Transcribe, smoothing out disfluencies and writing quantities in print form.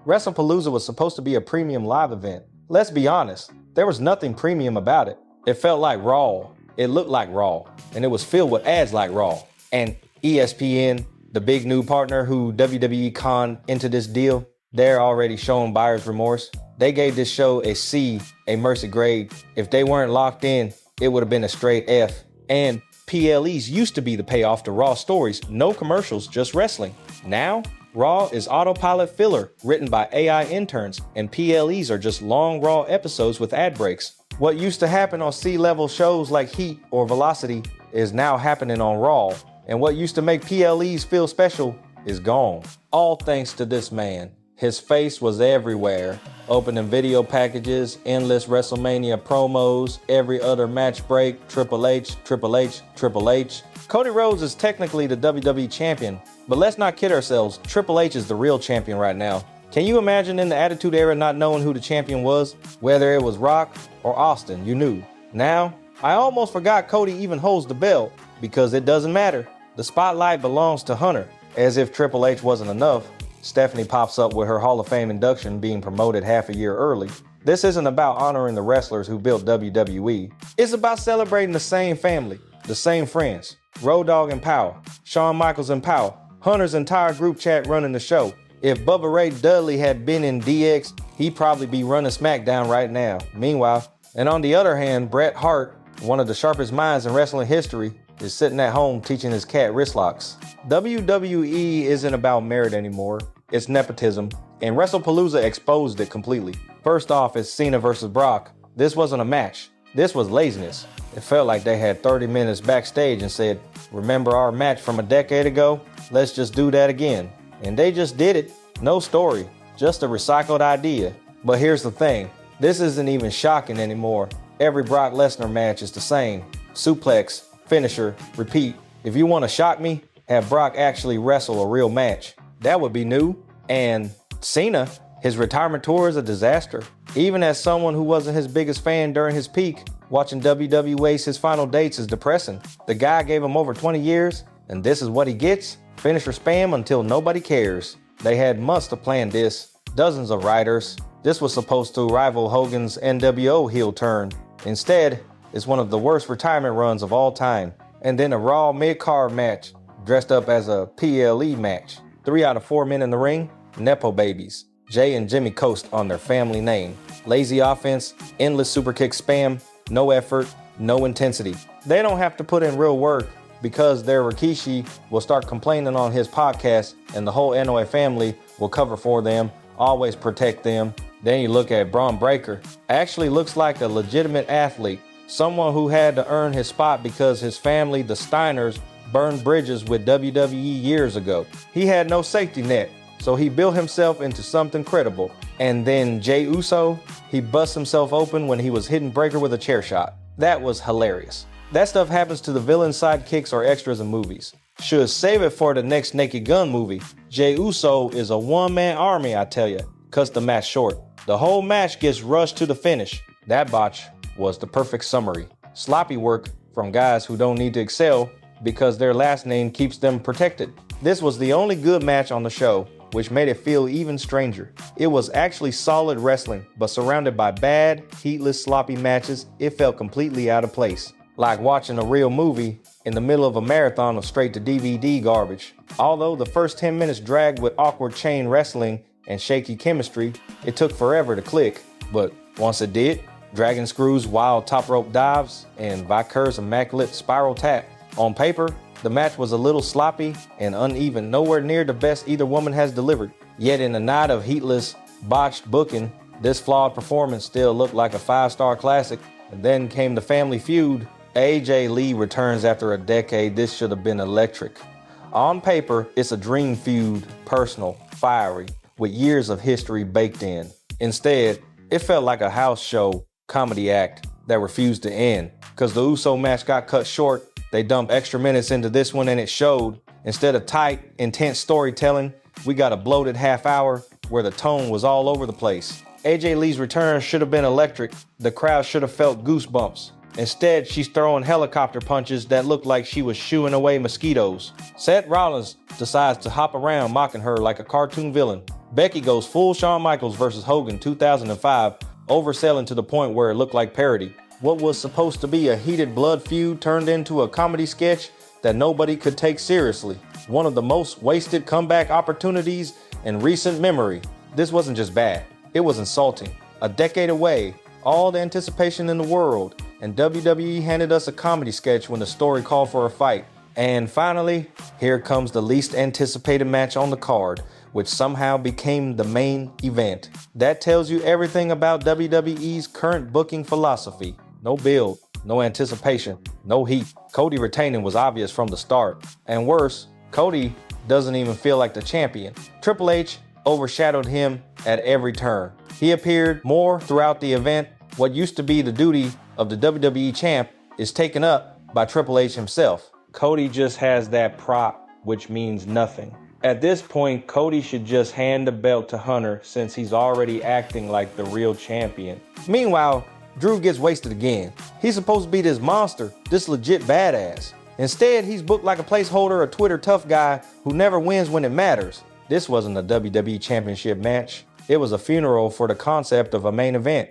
WrestlePalooza was supposed to be a premium live event. Let's be honest, there was nothing premium about it. It felt like Raw, it looked like Raw, and it was filled with ads like Raw. And ESPN, the big new partner who WWE conned into this deal, they're already showing buyer's remorse. They gave this show a C, a mercy grade. If they weren't locked in, it would have been a straight F. And PLEs used to be the payoff to Raw stories, no commercials, just wrestling. Now, Raw is autopilot filler written by AI interns, and PLEs are just long Raw episodes with ad breaks. What used to happen on C-level shows like Heat or Velocity is now happening on Raw, and what used to make PLEs feel special is gone. All thanks to this man. His face was everywhere. Opening video packages, endless WrestleMania promos, every other match break, Triple H, Triple H, Triple H. Cody Rhodes is technically the WWE champion, but let's not kid ourselves, Triple H is the real champion right now. Can you imagine in the Attitude Era not knowing who the champion was? Whether it was Rock or Austin, you knew. Now, I almost forgot Cody even holds the belt, because it doesn't matter. The spotlight belongs to Hunter. As if Triple H wasn't enough, Stephanie pops up with her Hall of Fame induction being promoted half a year early. This isn't about honoring the wrestlers who built WWE. It's about celebrating the same family, the same friends. Road Dogg and Power, Shawn Michaels and Power, Hunter's entire group chat running the show. If Bubba Ray Dudley had been in DX, he'd probably be running SmackDown right now. Meanwhile, and on the other hand, Bret Hart, one of the sharpest minds in wrestling history, is sitting at home teaching his cat wrist locks. WWE isn't about merit anymore. It's nepotism, and WrestlePalooza exposed it completely. First off, it's Cena versus Brock. This wasn't a match. This was laziness. It felt like they had 30 minutes backstage and said, remember our match from a decade ago? Let's just do that again. And they just did it. No story, just a recycled idea. But here's the thing, this isn't even shocking anymore. Every Brock Lesnar match is the same. Suplex, finisher, repeat. If you want to shock me, have Brock actually wrestle a real match. That would be new. And Cena, his retirement tour is a disaster. Even as someone who wasn't his biggest fan during his peak, watching WWE ace his final dates is depressing. The guy gave him over 20 years, and this is what he gets? Finisher spam until nobody cares. They had months to plan this, dozens of writers. This was supposed to rival Hogan's NWO heel turn. Instead, it's one of the worst retirement runs of all time. And then a Raw mid-card match, dressed up as a PLE match. 3 out of 4 men in the ring, Nepo babies. Jay and Jimmy Coast on their family name. Lazy offense, endless super kick spam, no effort, no intensity. They don't have to put in real work because their Rikishi will start complaining on his podcast and the whole Inoue family will cover for them, always protect them. Then you look at Braun Breaker. Actually looks like a legitimate athlete. Someone who had to earn his spot because his family, the Steiners, burned bridges with WWE years ago. He had no safety net, so he built himself into something credible. And then Jey Uso, he bust himself open when he was hitting Breaker with a chair shot. That was hilarious. That stuff happens to the villain sidekicks or extras in movies. Should save it for the next Naked Gun movie. Jey Uso is a one-man army, I tell ya. Cuts the match short. The whole match gets rushed to the finish. That botch was the perfect summary. Sloppy work from guys who don't need to excel because their last name keeps them protected. This was the only good match on the show, which made it feel even stranger. It was actually solid wrestling, but surrounded by bad, heatless, sloppy matches, it felt completely out of place. Like watching a real movie in the middle of a marathon of straight-to-DVD garbage. Although the first 10 minutes dragged with awkward chain wrestling and shaky chemistry, it took forever to click. But once it did, dragon screws, wild top rope dives, and Viker's immaculate spiral tap. On paper, the match was a little sloppy and uneven, nowhere near the best either woman has delivered. Yet in a night of heatless, botched booking, this flawed performance still looked like a 5-star classic. And then came the family feud. AJ Lee returns after a decade. This should have been electric. On paper, it's a dream feud, personal, fiery, with years of history baked in. Instead, it felt like a house show comedy act that refused to end. Because the Uso match got cut short, they dumped extra minutes into this one and it showed. Instead of tight, intense storytelling, we got a bloated half hour where the tone was all over the place. AJ Lee's return should have been electric. The crowd should have felt goosebumps. Instead, she's throwing helicopter punches that looked like she was shooing away mosquitoes. Seth Rollins decides to hop around mocking her like a cartoon villain. Becky goes full Shawn Michaels versus Hogan 2005, overselling to the point where it looked like parody. What was supposed to be a heated blood feud turned into a comedy sketch that nobody could take seriously. One of the most wasted comeback opportunities in recent memory. This wasn't just bad, it was insulting. A decade away, all the anticipation in the world, and WWE handed us a comedy sketch when the story called for a fight. And finally, here comes the least anticipated match on the card, which somehow became the main event. That tells you everything about WWE's current booking philosophy. No build, no anticipation, no heat. Cody retaining was obvious from the start. And worse, Cody doesn't even feel like the champion. Triple H overshadowed him at every turn. He appeared more throughout the event. What used to be the duty of the WWE champ is taken up by Triple H himself. Cody just has that prop, which means nothing. At this point, Cody should just hand the belt to Hunter since he's already acting like the real champion. Meanwhile, Drew gets wasted again. He's supposed to be this monster, this legit badass. Instead, he's booked like a placeholder, a Twitter tough guy who never wins when it matters. This wasn't a WWE Championship match. It was a funeral for the concept of a main event.